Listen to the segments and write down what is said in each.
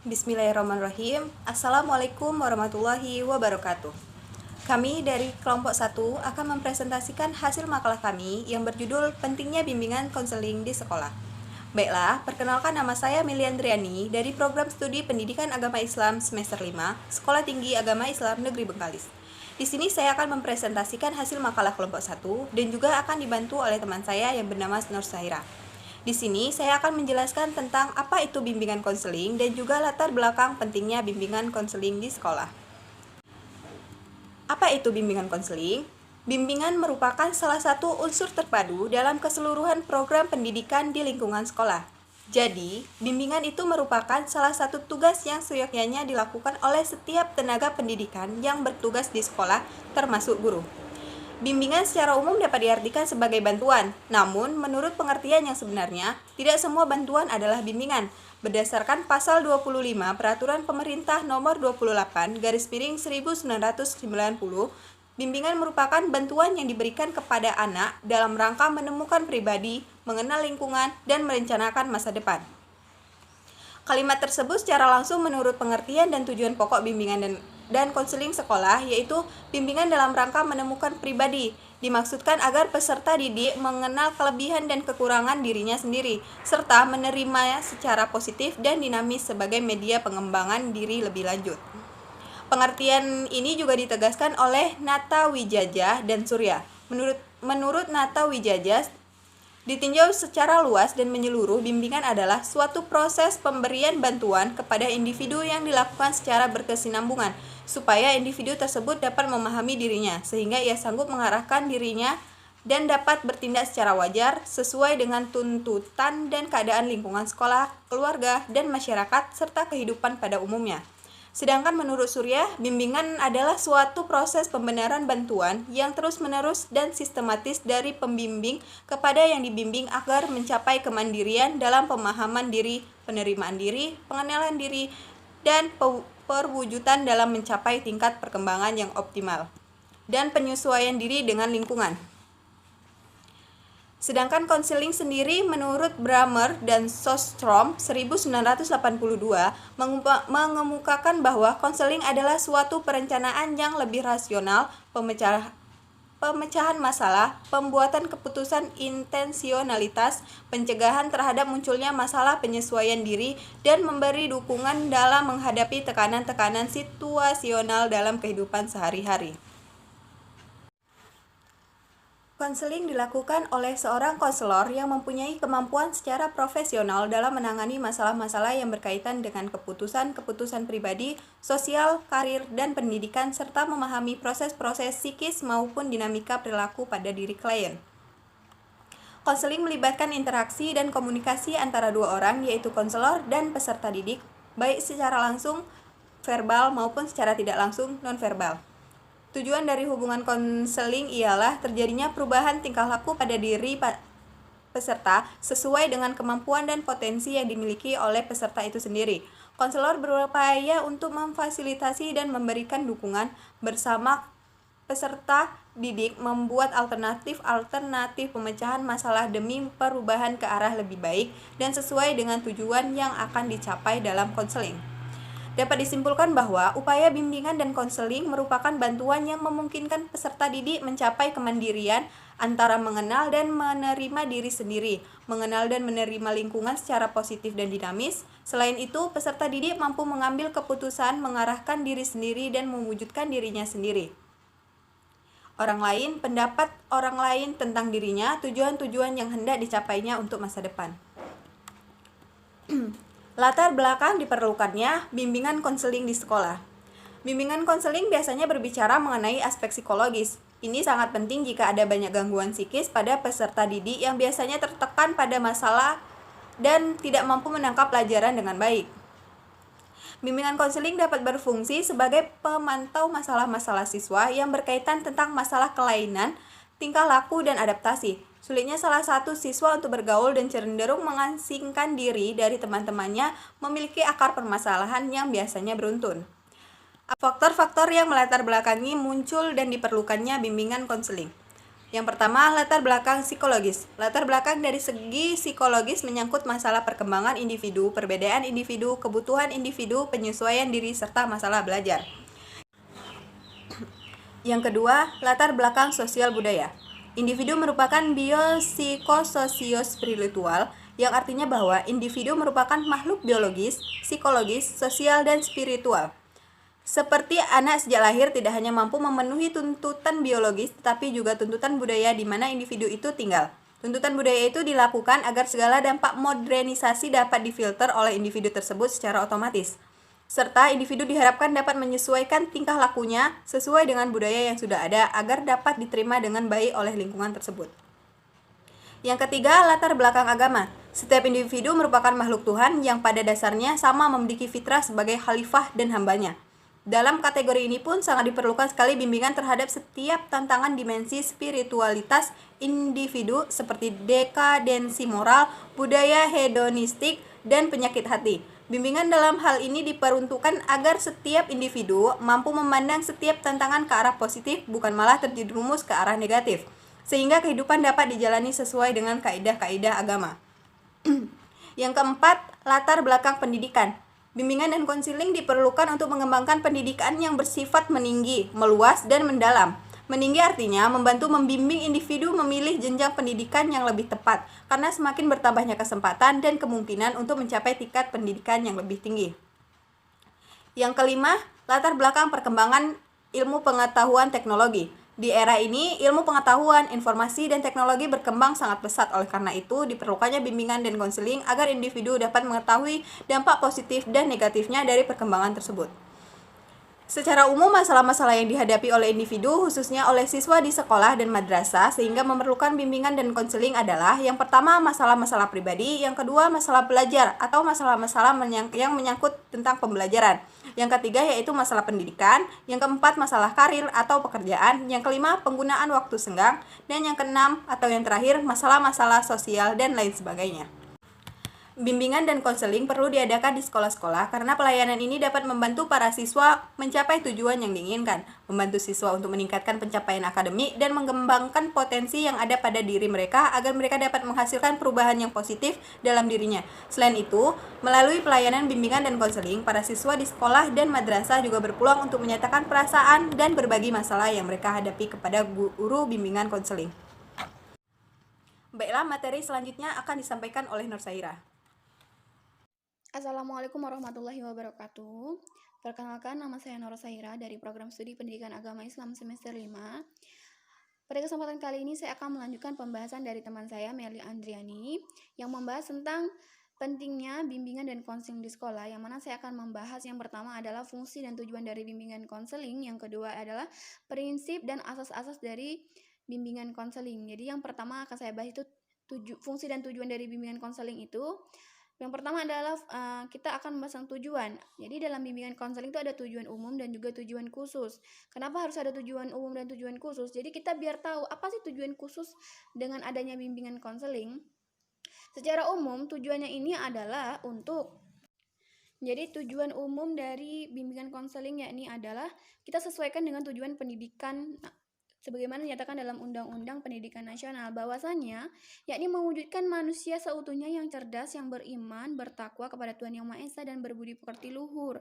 Bismillahirrahmanirrahim. Assalamualaikum warahmatullahi wabarakatuh. Kami dari kelompok 1 akan mempresentasikan hasil makalah kami yang berjudul Pentingnya Bimbingan Konseling di Sekolah. Baiklah, perkenalkan nama saya Miliandriani dari Program Studi Pendidikan Agama Islam semester 5, Sekolah Tinggi Agama Islam Negeri Bengkalis. Di sini saya akan mempresentasikan hasil makalah kelompok 1 dan juga akan dibantu oleh teman saya yang bernama Nur Sahira. Di sini saya akan menjelaskan tentang apa itu bimbingan konseling dan juga latar belakang pentingnya bimbingan konseling di sekolah. Apa itu bimbingan konseling? Bimbingan merupakan salah satu unsur terpadu dalam keseluruhan program pendidikan di lingkungan sekolah. Jadi, bimbingan itu merupakan salah satu tugas yang seyogyanya dilakukan oleh setiap tenaga pendidikan yang bertugas di sekolah, termasuk guru. Bimbingan secara umum dapat diartikan sebagai bantuan, namun menurut pengertian yang sebenarnya, tidak semua bantuan adalah bimbingan. Berdasarkan pasal 25 Peraturan Pemerintah Nomor 28/1990, bimbingan merupakan bantuan yang diberikan kepada anak dalam rangka menemukan pribadi, mengenal lingkungan, dan merencanakan masa depan. Kalimat tersebut secara langsung menurut pengertian dan tujuan pokok bimbingan dan konseling sekolah, yaitu bimbingan dalam rangka menemukan pribadi. Dimaksudkan agar peserta didik mengenal kelebihan dan kekurangan dirinya sendiri, serta menerimanya secara positif dan dinamis sebagai media pengembangan diri lebih lanjut. Pengertian ini juga ditegaskan oleh Nata Wijaya dan Surya. Menurut Nata Wijaya, ditinjau secara luas dan menyeluruh, bimbingan adalah suatu proses pemberian bantuan kepada individu yang dilakukan secara berkesinambungan, supaya individu tersebut dapat memahami dirinya, sehingga ia sanggup mengarahkan dirinya dan dapat bertindak secara wajar, sesuai dengan tuntutan dan keadaan lingkungan sekolah, keluarga, dan masyarakat, serta kehidupan pada umumnya. Sedangkan menurut Surya, bimbingan adalah suatu proses pembenaran bantuan yang terus-menerus dan sistematis dari pembimbing kepada yang dibimbing agar mencapai kemandirian dalam pemahaman diri, penerimaan diri, pengenalan diri, dan perwujudan dalam mencapai tingkat perkembangan yang optimal, dan penyesuaian diri dengan lingkungan. Sedangkan konseling sendiri menurut Bramer dan Sostrom 1982 mengemukakan bahwa konseling adalah suatu perencanaan yang lebih rasional, pemecahan masalah, pembuatan keputusan intensionalitas, pencegahan terhadap munculnya masalah, penyesuaian diri, dan memberi dukungan dalam menghadapi tekanan-tekanan situasional dalam kehidupan sehari-hari. Konseling dilakukan oleh seorang konselor yang mempunyai kemampuan secara profesional dalam menangani masalah-masalah yang berkaitan dengan keputusan-keputusan pribadi, sosial, karir, dan pendidikan, serta memahami proses-proses psikis maupun dinamika perilaku pada diri klien. Konseling melibatkan interaksi dan komunikasi antara dua orang, yaitu konselor dan peserta didik, baik secara langsung, verbal, maupun secara tidak langsung, non-verbal. Tujuan dari hubungan konseling ialah terjadinya perubahan tingkah laku pada diri peserta sesuai dengan kemampuan dan potensi yang dimiliki oleh peserta itu sendiri. Konselor berupaya untuk memfasilitasi dan memberikan dukungan bersama peserta didik membuat alternatif pemecahan masalah demi perubahan ke arah lebih baik dan sesuai dengan tujuan yang akan dicapai dalam konseling. Dapat disimpulkan bahwa upaya bimbingan dan konseling merupakan bantuan yang memungkinkan peserta didik mencapai kemandirian antara mengenal dan menerima diri sendiri, mengenal dan menerima lingkungan secara positif dan dinamis. Selain itu, peserta didik mampu mengambil keputusan, mengarahkan diri sendiri, dan mewujudkan dirinya sendiri. Orang lain, pendapat orang lain tentang dirinya, tujuan-tujuan yang hendak dicapainya untuk masa depan. Latar belakang diperlukannya bimbingan konseling di sekolah. Bimbingan konseling biasanya berbicara mengenai aspek psikologis. Ini sangat penting jika ada banyak gangguan psikis pada peserta didik yang biasanya tertekan pada masalah dan tidak mampu menangkap pelajaran dengan baik. Bimbingan konseling dapat berfungsi sebagai pemantau masalah-masalah siswa yang berkaitan tentang masalah kelainan, tingkah laku, dan adaptasi. Sulitnya salah satu siswa untuk bergaul dan cenderung mengasingkan diri dari teman-temannya memiliki akar permasalahan yang biasanya beruntun. Faktor-faktor yang melatar belakangi muncul dan diperlukannya bimbingan konseling. Yang pertama, latar belakang psikologis. Latar belakang dari segi psikologis menyangkut masalah perkembangan individu, perbedaan individu, kebutuhan individu, penyesuaian diri, serta masalah belajar. Yang kedua, latar belakang sosial budaya. Individu merupakan biopsikososio-spiritual, yang artinya bahwa individu merupakan makhluk biologis, psikologis, sosial, dan spiritual. Seperti anak sejak lahir tidak hanya mampu memenuhi tuntutan biologis, tetapi juga tuntutan budaya di mana individu itu tinggal. Tuntutan budaya itu dilakukan agar segala dampak modernisasi dapat difilter oleh individu tersebut secara otomatis. Serta individu diharapkan dapat menyesuaikan tingkah lakunya sesuai dengan budaya yang sudah ada agar dapat diterima dengan baik oleh lingkungan tersebut. Yang ketiga, latar belakang agama. Setiap individu merupakan makhluk Tuhan yang pada dasarnya sama memiliki fitrah sebagai khalifah dan hambanya. Dalam kategori ini pun sangat diperlukan sekali bimbingan terhadap setiap tantangan dimensi spiritualitas individu seperti dekadensi moral, budaya hedonistik, dan penyakit hati. Bimbingan dalam hal ini diperuntukkan agar setiap individu mampu memandang setiap tantangan ke arah positif, bukan malah terjerumus ke arah negatif, sehingga kehidupan dapat dijalani sesuai dengan kaidah-kaidah agama. Yang keempat, latar belakang pendidikan. Bimbingan dan konseling diperlukan untuk mengembangkan pendidikan yang bersifat meninggi, meluas, dan mendalam. Meninggi artinya membantu membimbing individu memilih jenjang pendidikan yang lebih tepat, karena semakin bertambahnya kesempatan dan kemungkinan untuk mencapai tingkat pendidikan yang lebih tinggi. Yang kelima, latar belakang perkembangan ilmu pengetahuan teknologi. Di era ini, ilmu pengetahuan, informasi, dan teknologi berkembang sangat pesat. Oleh karena itu, diperlukannya bimbingan dan konseling agar individu dapat mengetahui dampak positif dan negatifnya dari perkembangan tersebut. Secara umum, masalah-masalah yang dihadapi oleh individu, khususnya oleh siswa di sekolah dan madrasah, sehingga memerlukan bimbingan dan konseling adalah yang pertama, masalah-masalah pribadi, yang kedua, masalah belajar atau masalah-masalah yang menyangkut tentang pembelajaran, yang ketiga yaitu masalah pendidikan, yang keempat masalah karir atau pekerjaan, yang kelima penggunaan waktu senggang, dan yang keenam atau yang terakhir masalah-masalah sosial dan lain sebagainya. Bimbingan dan konseling perlu diadakan di sekolah-sekolah karena pelayanan ini dapat membantu para siswa mencapai tujuan yang diinginkan, membantu siswa untuk meningkatkan pencapaian akademik dan mengembangkan potensi yang ada pada diri mereka agar mereka dapat menghasilkan perubahan yang positif dalam dirinya. Selain itu, melalui pelayanan bimbingan dan konseling, para siswa di sekolah dan madrasah juga berpeluang untuk menyatakan perasaan dan berbagi masalah yang mereka hadapi kepada guru bimbingan konseling. Baiklah, materi selanjutnya akan disampaikan oleh Nur Saira. Assalamualaikum warahmatullahi wabarakatuh. Perkenalkan, nama saya Nora Saira dari Program Studi Pendidikan Agama Islam semester 5. Pada kesempatan kali ini saya akan melanjutkan pembahasan dari teman saya Meli Andriani yang membahas tentang pentingnya bimbingan dan konseling di sekolah, yang mana saya akan membahas yang pertama adalah fungsi dan tujuan dari bimbingan konseling, yang kedua adalah prinsip dan asas-asas dari bimbingan konseling. Jadi yang pertama akan saya bahas itu fungsi dan tujuan dari bimbingan konseling itu. Yang pertama adalah kita akan membahas tentang tujuan. Jadi dalam bimbingan konseling itu ada tujuan umum dan juga tujuan khusus. Kenapa harus ada tujuan umum dan tujuan khusus? Jadi kita biar tahu apa sih tujuan khusus dengan adanya bimbingan konseling. Secara umum tujuannya ini adalah tujuan umum dari bimbingan konseling yakni adalah kita sesuaikan dengan tujuan pendidikan sebagaimana dinyatakan dalam Undang-Undang Pendidikan Nasional, bahwasannya yakni mewujudkan manusia seutuhnya yang cerdas, yang beriman, bertakwa kepada Tuhan Yang Maha Esa dan berbudi pekerti luhur,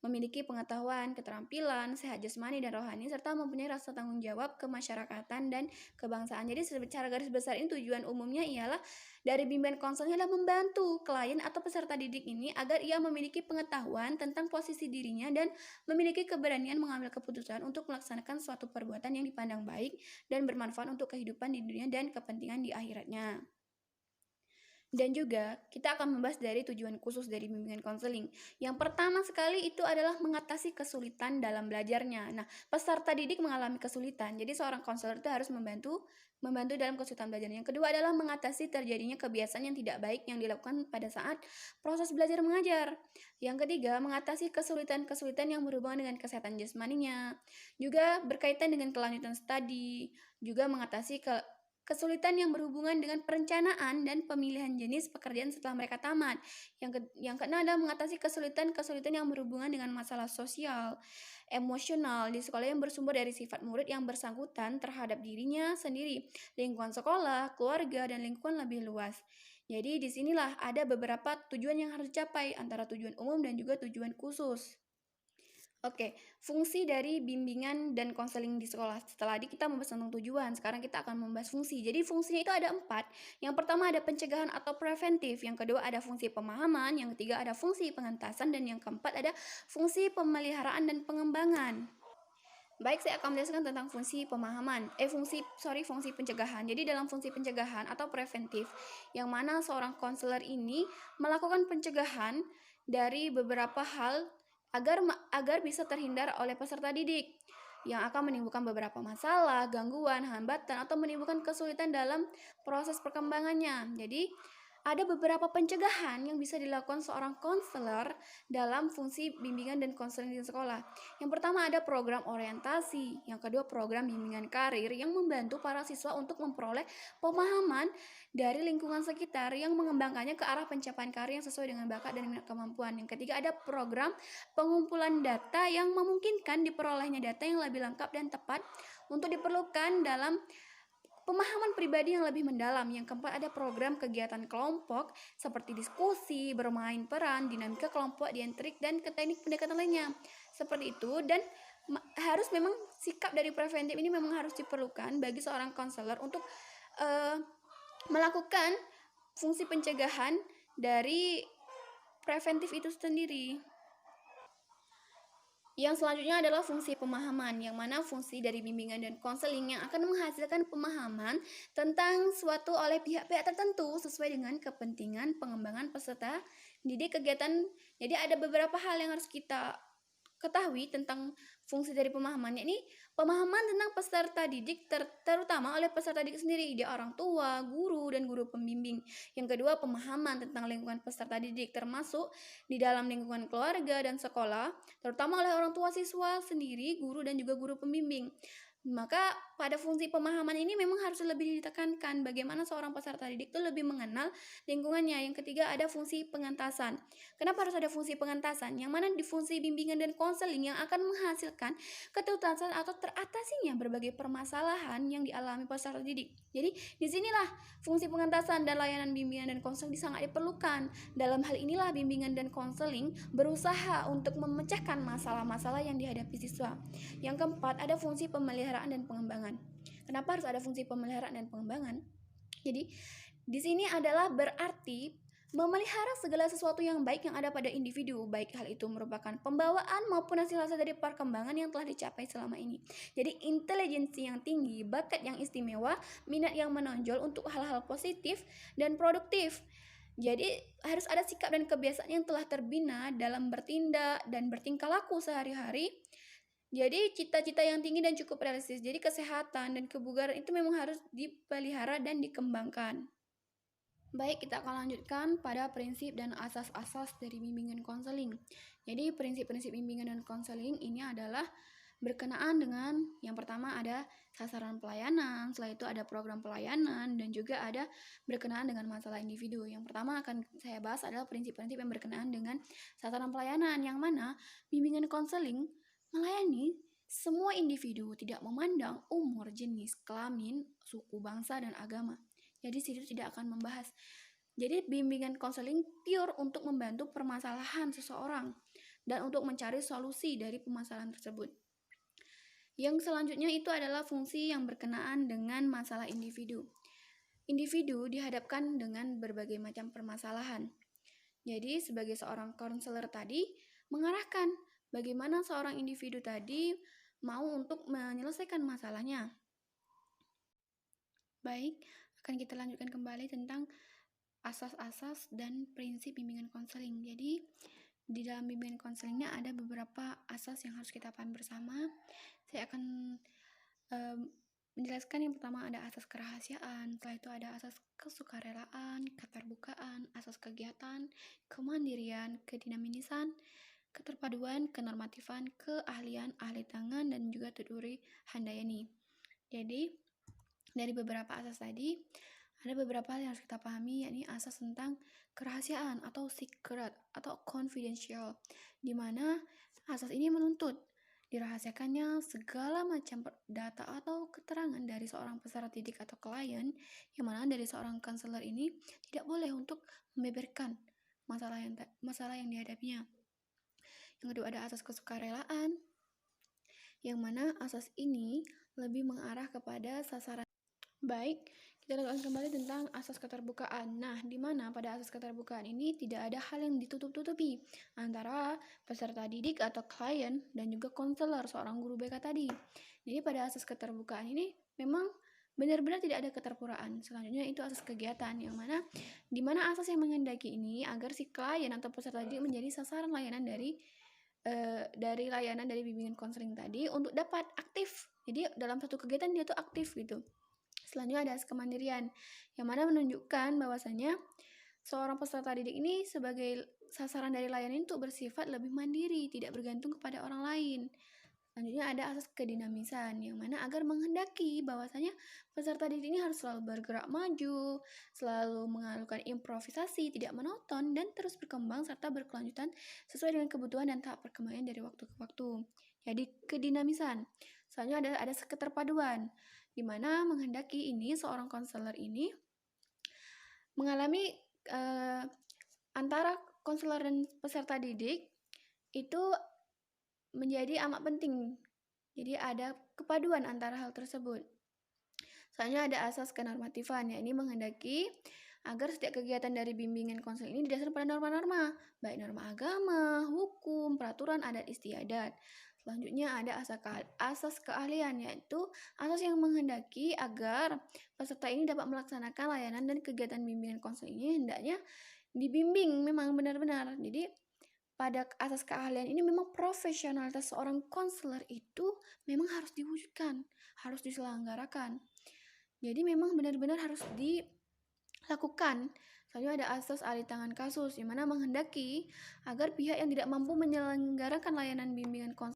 memiliki pengetahuan, keterampilan, sehat jasmani dan rohani, serta mempunyai rasa tanggung jawab kemasyarakatan dan kebangsaan. Jadi secara garis besar ini tujuan umumnya ialah dari bimbingan konseling adalah membantu klien atau peserta didik ini agar ia memiliki pengetahuan tentang posisi dirinya dan memiliki keberanian mengambil keputusan untuk melaksanakan suatu perbuatan yang dipandang baik dan bermanfaat untuk kehidupan di dunia dan kepentingan di akhiratnya. Dan juga kita akan membahas dari tujuan khusus dari bimbingan konseling. Yang pertama sekali itu adalah mengatasi kesulitan dalam belajarnya. Nah, peserta didik mengalami kesulitan, jadi seorang konselor itu harus membantu dalam kesulitan belajar. Yang kedua adalah mengatasi terjadinya kebiasaan yang tidak baik yang dilakukan pada saat proses belajar mengajar. Yang ketiga, mengatasi kesulitan-kesulitan yang berhubungan dengan kesehatan jasmaninya. Juga berkaitan dengan kelanjutan studi, juga mengatasi kesulitan yang berhubungan dengan perencanaan dan pemilihan jenis pekerjaan setelah mereka tamat. Yang keenam adalah mengatasi kesulitan-kesulitan yang berhubungan dengan masalah sosial, emosional di sekolah yang bersumber dari sifat murid yang bersangkutan terhadap dirinya sendiri, lingkungan sekolah, keluarga, dan lingkungan lebih luas. Jadi disinilah ada beberapa tujuan yang harus dicapai antara tujuan umum dan juga tujuan khusus. Oke, fungsi dari bimbingan dan konseling di sekolah. Setelah tadi kita membahas tentang tujuan, sekarang kita akan membahas fungsi. Jadi fungsinya itu ada 4. Yang pertama ada pencegahan atau preventif, yang kedua ada fungsi pemahaman, yang ketiga ada fungsi pengentasan, dan yang keempat ada fungsi pemeliharaan dan pengembangan. Baik, saya akan menjelaskan tentang fungsi pemahaman. Fungsi pencegahan. Jadi dalam fungsi pencegahan atau preventif, yang mana seorang konselor ini melakukan pencegahan dari beberapa hal agar bisa terhindar oleh peserta didik yang akan menimbulkan beberapa masalah, gangguan, hambatan, atau menimbulkan kesulitan dalam proses perkembangannya. Jadi ada beberapa pencegahan yang bisa dilakukan seorang konselor dalam fungsi bimbingan dan konseling di sekolah. Yang pertama ada program orientasi, yang kedua program bimbingan karir yang membantu para siswa untuk memperoleh pemahaman dari lingkungan sekitar yang mengembangkannya ke arah pencapaian karir yang sesuai dengan bakat dan minat kemampuan. Yang ketiga ada program pengumpulan data yang memungkinkan diperolehnya data yang lebih lengkap dan tepat untuk diperlukan dalam pemahaman pribadi yang lebih mendalam. Yang keempat ada program kegiatan kelompok seperti diskusi, bermain peran, dinamika kelompok, diantrik, dan teknik pendekatan lainnya. Seperti itu, dan harus memang sikap dari preventif ini memang harus diperlukan bagi seorang konselor untuk melakukan fungsi pencegahan dari preventif itu sendiri. Yang selanjutnya adalah fungsi pemahaman, yang mana fungsi dari bimbingan dan konseling yang akan menghasilkan pemahaman tentang suatu oleh pihak-pihak tertentu sesuai dengan kepentingan pengembangan peserta didik kegiatan. Jadi ada beberapa hal yang harus kita ketahui tentang fungsi dari pemahaman, yakni pemahaman tentang peserta didik terutama oleh peserta didik sendiri, dia orang tua, guru, dan guru pembimbing. Yang kedua, pemahaman tentang lingkungan peserta didik termasuk di dalam lingkungan keluarga dan sekolah, terutama oleh orang tua siswa sendiri, guru, dan juga guru pembimbing. Maka pada fungsi pemahaman ini memang harus lebih ditekankan bagaimana seorang peserta didik itu lebih mengenal lingkungannya. Yang ketiga ada fungsi pengentasan. Kenapa harus ada fungsi pengentasan? Yang mana di fungsi bimbingan dan konseling yang akan menghasilkan ketuntasan atau teratasinya berbagai permasalahan yang dialami peserta didik. Jadi disinilah fungsi pengentasan dan layanan bimbingan dan konseling sangat diperlukan. Dalam hal inilah bimbingan dan konseling berusaha untuk memecahkan masalah-masalah yang dihadapi siswa. Yang keempat ada fungsi pemeliharaan dan pengembangan. Kenapa harus ada fungsi pemeliharaan dan pengembangan? Jadi di sini adalah berarti memelihara segala sesuatu yang baik yang ada pada individu, baik hal itu merupakan pembawaan maupun hasil-hasil dari perkembangan yang telah dicapai selama ini. Jadi intelijensi yang tinggi, bakat yang istimewa, minat yang menonjol untuk hal-hal positif dan produktif. Jadi harus ada sikap dan kebiasaan yang telah terbina dalam bertindak dan bertingkah laku sehari-hari. Jadi cita-cita yang tinggi dan cukup realistis. Jadi kesehatan dan kebugaran itu memang harus dipelihara dan dikembangkan. Baik, kita akan lanjutkan pada prinsip dan asas-asas dari bimbingan konseling. Jadi prinsip-prinsip bimbingan dan konseling ini adalah berkenaan dengan yang pertama ada sasaran pelayanan, setelah itu ada program pelayanan, dan juga ada berkenaan dengan masalah individu. Yang pertama akan saya bahas adalah prinsip-prinsip yang berkenaan dengan sasaran pelayanan, yang mana bimbingan konseling melayani semua individu, tidak memandang umur, jenis, kelamin, suku, bangsa, dan agama. Jadi situ tidak akan membahas. Jadi bimbingan konseling pure untuk membantu permasalahan seseorang dan untuk mencari solusi dari permasalahan tersebut. Yang selanjutnya itu adalah fungsi yang berkenaan dengan masalah individu. Individu dihadapkan dengan berbagai macam permasalahan. Jadi sebagai seorang konselor tadi mengarahkan bagaimana seorang individu tadi mau untuk menyelesaikan masalahnya. Baik, akan kita lanjutkan kembali tentang asas-asas dan prinsip bimbingan konseling. Jadi di dalam bimbingan konselingnya ada beberapa asas yang harus kita pahami bersama. Saya akan menjelaskan. Yang pertama ada asas kerahasiaan, setelah itu ada asas kesukarelaan, keterbukaan, asas kegiatan, kemandirian, kedinamisan, keterpaduan, kenormatifan, keahlian, ahli tangan, dan juga Tuduri Handayani. Jadi Dari beberapa asas tadi, ada beberapa hal yang harus kita pahami, yakni asas tentang kerahasiaan atau secret atau confidential, di mana asas ini menuntut dirahasiakannya segala macam data atau keterangan dari seorang peserta didik atau klien, yang mana dari seorang konselor ini tidak boleh untuk membeberkan masalah yang dihadapinya. Yang kedua ada asas kesukarelaan, yang mana asas ini lebih mengarah kepada sasaran. Baik, kita lakukan kembali tentang asas keterbukaan. Nah, di mana pada asas keterbukaan ini tidak ada hal yang ditutup-tutupi antara peserta didik atau klien dan juga konselor seorang guru BK tadi. Jadi pada asas keterbukaan ini memang benar-benar tidak ada keterpuraan. Selanjutnya itu asas kegiatan, yang mana di mana asas yang menghendaki ini agar si klien atau peserta didik menjadi sasaran layanan dari bimbingan konseling tadi untuk dapat aktif. Jadi dalam satu kegiatan dia tuh aktif gitu. Selanjutnya ada asas kemandirian, yang mana menunjukkan bahwasanya seorang peserta didik ini sebagai sasaran dari layanan untuk bersifat lebih mandiri, tidak bergantung kepada orang lain. Selanjutnya ada asas kedinamisan, yang mana agar menghendaki bahwasanya peserta didik ini harus selalu bergerak maju, selalu mengalukan improvisasi, tidak monoton, dan terus berkembang serta berkelanjutan sesuai dengan kebutuhan dan tahap perkembangan dari waktu ke waktu. Jadi kedinamisan. Selanjutnya ada keterpaduan, di mana menghendaki ini seorang konselor ini mengalami antara konselor dan peserta didik itu menjadi amat penting. Jadi ada kepaduan antara hal tersebut. Selanjutnya ada asas kenormatifan, yakni menghendaki agar setiap kegiatan dari bimbingan konseling ini didasarkan pada norma-norma, baik norma agama, hukum, peraturan adat istiadat. Selanjutnya ada asas keahlian, yaitu asas yang menghendaki agar peserta ini dapat melaksanakan layanan dan kegiatan bimbingan konseling ini hendaknya dibimbing memang benar-benar. Jadi pada asas keahlian ini memang profesionalitas seorang konselor itu memang harus diwujudkan, harus diselenggarakan. Jadi memang benar-benar harus dilakukan. Selanjutnya ada asas alih tangan kasus, yang mana menghendaki agar pihak yang tidak mampu menyelenggarakan layanan bimbingan konseling